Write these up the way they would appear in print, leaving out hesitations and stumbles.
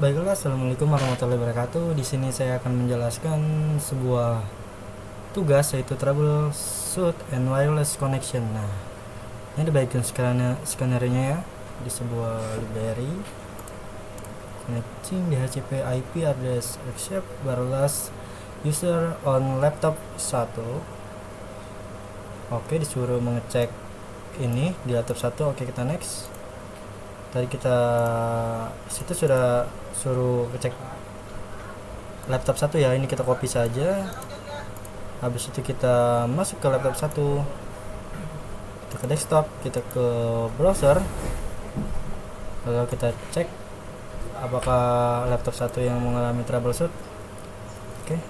Baiklah, assalamualaikum warahmatullahi wabarakatuh. Di sini saya akan menjelaskan sebuah tugas yaitu troubleshoot and wireless connection. Nah, ini dibagikan skenario-nya ya di sebuah library connecting DHCP IP address accept wireless user on laptop 1. Oke, disuruh mengecek ini di laptop 1. Oke, kita next. Tadi kita situ sudah suruh cek laptop 1 ya, ini kita copy saja. Habis itu kita masuk ke laptop 1, kita ke desktop, kita ke browser, lalu kita cek apakah laptop 1 yang mengalami troubleshoot. Oke,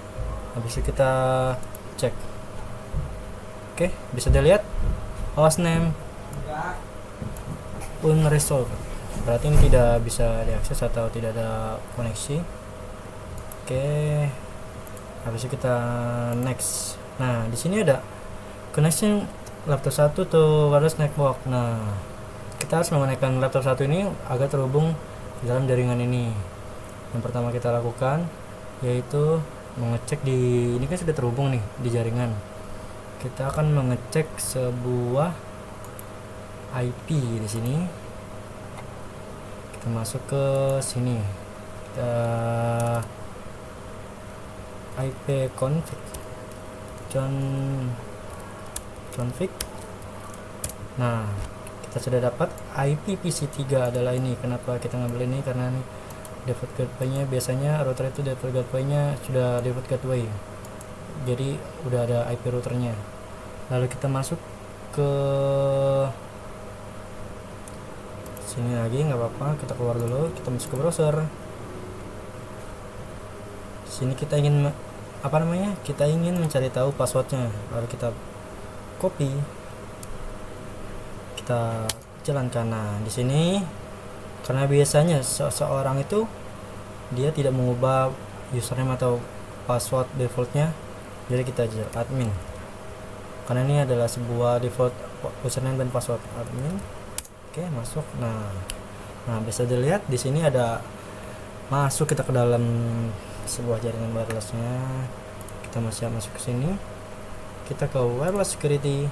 habis itu kita cek. Oke, bisa dilihat hostname unresolved, berarti ini tidak bisa diakses atau tidak ada koneksi. Oke, habis itu kita next. Nah, di sini ada connection laptop 1 to wireless network. Nah, kita harus menggunakan laptop 1 ini agar terhubung di dalam jaringan ini. Yang pertama kita lakukan yaitu mengecek di ini kan sudah terhubung nih di jaringan. Kita akan mengecek sebuah IP di sini. Kita masuk ke sini. Kita IP config. Nah, kita sudah dapat IP PC3 adalah ini. Kenapa kita ngambil ini? Karena ini default gateway-nya biasanya router itu default gateway-nya sudah default gateway. Jadi udah ada IP routernya. Lalu kita masuk ke sini lagi, nggak apa-apa, kita keluar dulu, kita masuk ke browser. Sini kita ingin kita ingin mencari tahu passwordnya, lalu kita copy, kita jalankan. Nah, di sini karena biasanya seseorang itu dia tidak mengubah username atau password defaultnya, jadi kita aja admin karena ini adalah sebuah default username dan password admin. Oke, masuk. Nah, bisa dilihat di sini ada masuk kita ke dalam sebuah jaringan wirelessnya. Kita masih masuk ke sini. Kita ke wireless security.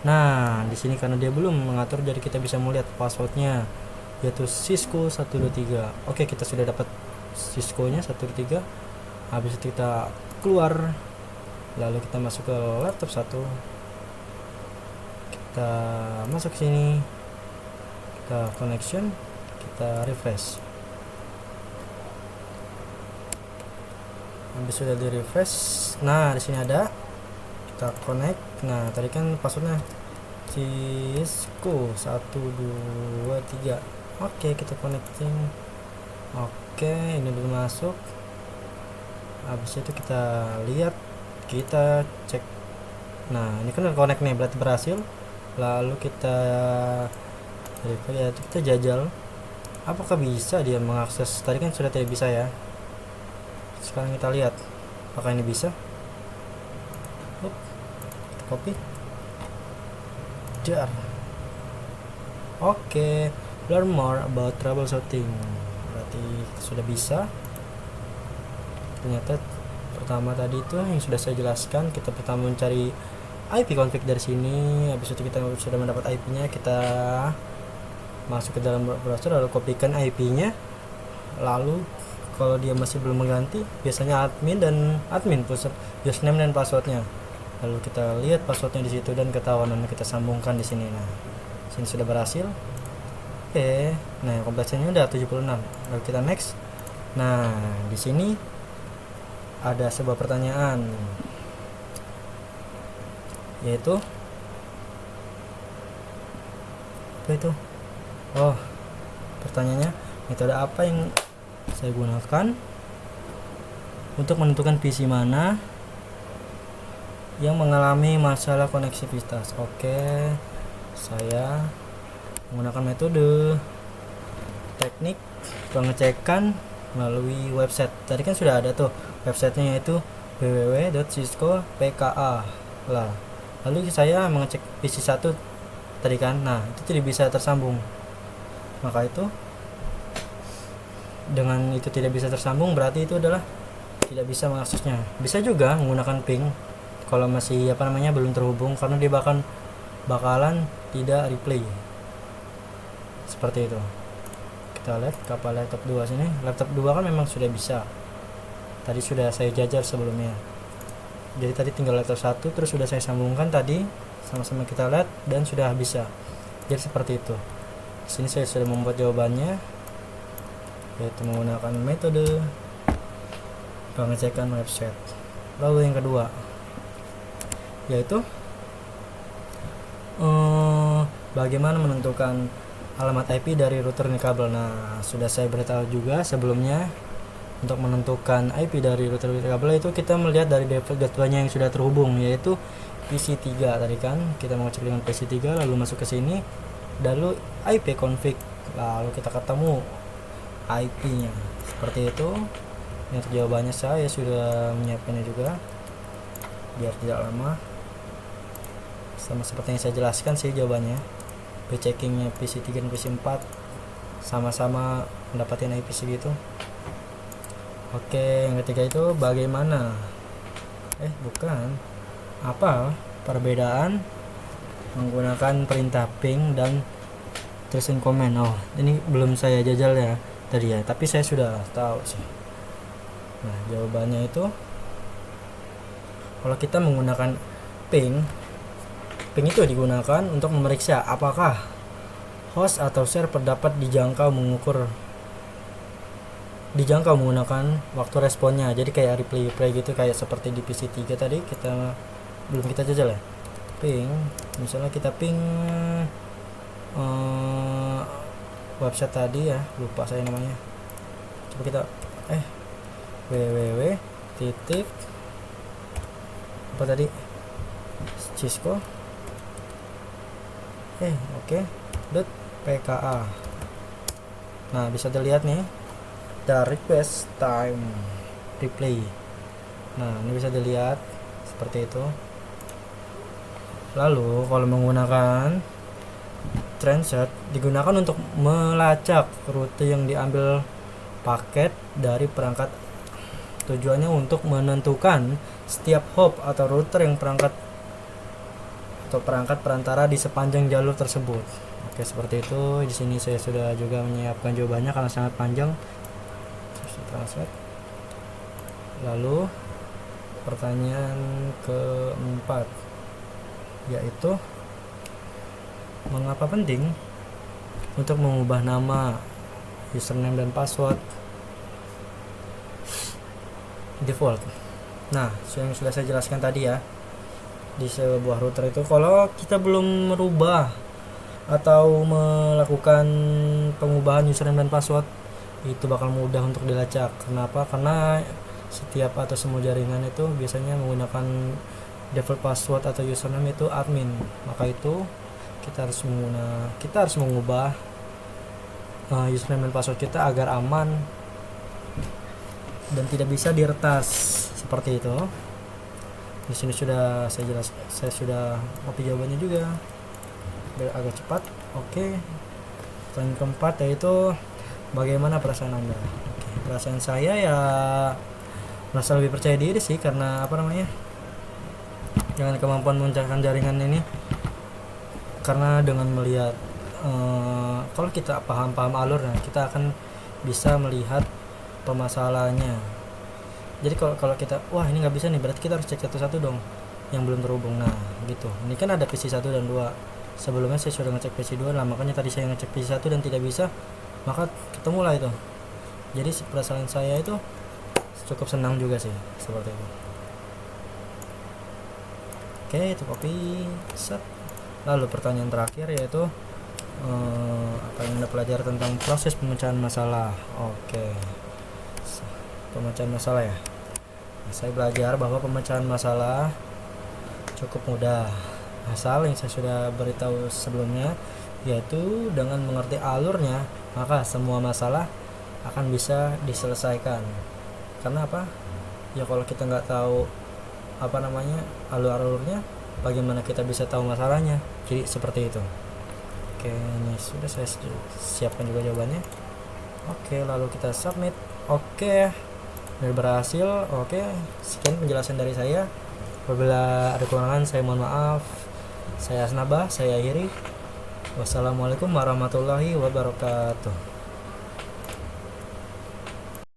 Nah, di sini karena dia belum mengatur, jadi kita bisa melihat passwordnya yaitu Cisco 123. Oke, kita sudah dapat Cisco-nya 123. Habis itu kita keluar. Lalu kita masuk ke laptop 1. Kita masuk sini. Kita connection, kita refresh. Habis sudah di refresh, nah di sini ada, kita connect. Nah, tadi kan passwordnya Cisco 123. Oke, kita connecting. Oke, ini belum masuk. Habis itu kita lihat, kita cek. Nah, ini kan udah connect nih, berarti berhasil. Lalu kita jajal apakah bisa dia mengakses. Tadi kan sudah tidak bisa ya, sekarang kita lihat apakah ini bisa. Kita copy jar. Oke, learn more about troubleshooting, berarti sudah bisa. Ternyata pertama tadi itu yang sudah saya jelaskan, kita pertama mencari IP config dari sini. Habis itu kita sudah mendapat IP-nya, kita masuk ke dalam browser, lalu kopikan IP-nya. Lalu kalau dia masih belum mengganti, biasanya admin pusat username dan passwordnya. Lalu kita lihat passwordnya di situ dan ketahuan, dan kita sambungkan di sini. Nah, sini sudah berhasil. Oke, nah kompleksitasnya udah 76. Lalu kita next. Nah, di sini ada sebuah pertanyaan, yaitu apa itu? Oh, pertanyaannya, metode apa yang saya gunakan untuk menentukan PC mana yang mengalami masalah koneksivitas. Oke, saya menggunakan metode teknik pengecekan melalui website. Tadi kan sudah ada tuh websitenya, yaitu www.cisco.pka lah. Lalu saya mengecek PC 1 tadi kan, nah itu tidak bisa tersambung. Maka itu dengan itu tidak bisa tersambung, berarti itu adalah tidak bisa mengaksesnya. Bisa juga menggunakan ping kalau masih belum terhubung, karena dia bakalan tidak replay seperti itu. Kita lihat kapal laptop 2 sini. Laptop 2 kan memang sudah bisa, tadi sudah saya jajar sebelumnya. Jadi tadi tinggal laptop 1, terus sudah saya sambungkan tadi, sama-sama kita lihat dan sudah bisa. Jadi seperti itu. Di sini saya sudah membuat jawabannya, yaitu menggunakan metode pengecekan website. Lalu yang kedua yaitu bagaimana menentukan alamat IP dari router nirkabel. Nah, sudah saya beritahu juga sebelumnya, untuk menentukan IP dari router nirkabel itu kita melihat dari default gateway-nya yang sudah terhubung, yaitu PC3 tadi kan. Kita mengecek dengan PC3, lalu masuk ke sini, lalu IP config, lalu kita ketemu IP-nya seperti itu. Untuk jawabannya saya sudah menyiapkannya juga biar tidak lama, sama seperti yang saya jelaskan sih jawabannya. Checkingnya PC3 dan PC4 sama-sama mendapatkan IP segitu. Oke, yang ketiga itu bagaimana apa perbedaan menggunakan perintah ping dan tulisan komen. Oh, ini belum saya jajal ya tadi ya, tapi saya sudah tahu sih. Nah, jawabannya itu kalau kita menggunakan ping itu digunakan untuk memeriksa apakah host atau server dapat dijangkau menggunakan waktu responnya. Jadi kayak replay gitu, kayak seperti di PC3 tadi belum kita jajal ya. Ping, misalnya kita ping website tadi ya, lupa saya namanya. Coba kita www titik apa tadi, Cisco .pka. Nah, bisa dilihat nih the request time replay. Nah, ini bisa dilihat seperti itu. Lalu kalau menggunakan transit digunakan untuk melacak rute yang diambil paket dari perangkat. Tujuannya untuk menentukan setiap hop atau router yang perangkat perantara di sepanjang jalur tersebut. Oke, seperti itu. Di sini saya sudah juga menyiapkan jawabannya karena sangat panjang. Translate. Lalu pertanyaan keempat, yaitu mengapa penting untuk mengubah nama, username dan password default. Nah, yang sudah saya jelaskan tadi ya, di sebuah router itu kalau kita belum merubah atau melakukan pengubahan username dan password, itu bakal mudah untuk dilacak. Kenapa? Karena setiap atau semua jaringan itu biasanya menggunakan default password atau username itu admin. Maka itu kita harus mengubah username dan password kita agar aman dan tidak bisa diretas seperti itu. Di sini sudah saya sudah copy jawabannya juga biar agak cepat. Oke. Pertanyaan keempat yaitu bagaimana perasaan Anda? Oke, perasaan saya ya merasa lebih percaya diri sih, karena dengan kemampuan memecahkan jaringan ini. Karena dengan melihat kalau kita paham alurnya, kita akan bisa melihat permasalahannya. Jadi kalau kita ini nggak bisa nih, berarti kita harus cek satu-satu dong yang belum terhubung. Nah gitu, ini kan ada PC 1 dan 2. Sebelumnya saya sudah ngecek PC 2, nah makanya tadi saya ngecek PC 1 dan tidak bisa, maka ketemulah itu. Jadi perasaan saya itu cukup senang juga sih seperti itu. Oke, itu copy set. Lalu pertanyaan terakhir yaitu apa yang Anda pelajari tentang proses pemecahan masalah. Oke, pemecahan masalah ya. Saya belajar bahwa pemecahan masalah cukup mudah, asal yang saya sudah beritahu sebelumnya, yaitu dengan mengerti alurnya, maka semua masalah akan bisa diselesaikan. Karena apa? Ya kalau kita nggak tahu alur-alurnya, bagaimana kita bisa tahu masalahnya? Jadi seperti itu. Oke, ini sudah saya siapkan juga jawabannya. Oke, lalu kita submit. Oke, udah berhasil. Oke, sekian penjelasan dari saya. Apabila ada kekurangan saya mohon maaf. Saya Asnabah, saya akhiri. Wassalamualaikum warahmatullahi wabarakatuh.